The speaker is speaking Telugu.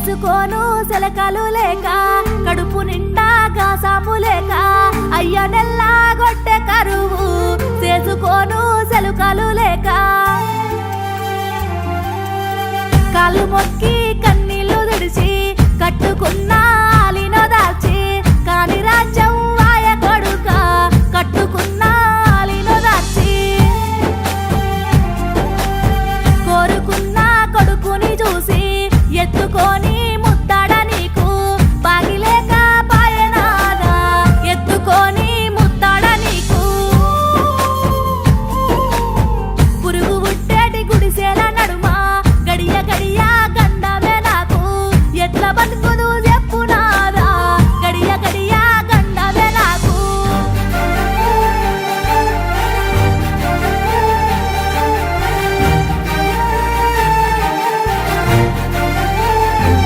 చేసుకోను సెలకలు లేక కడుపు నిండా గాసాము లేక అయ్య నెల్లా గొట్టె కరువు చేసుకోను సెలకలు లేక కాళ్ళు మొక్కి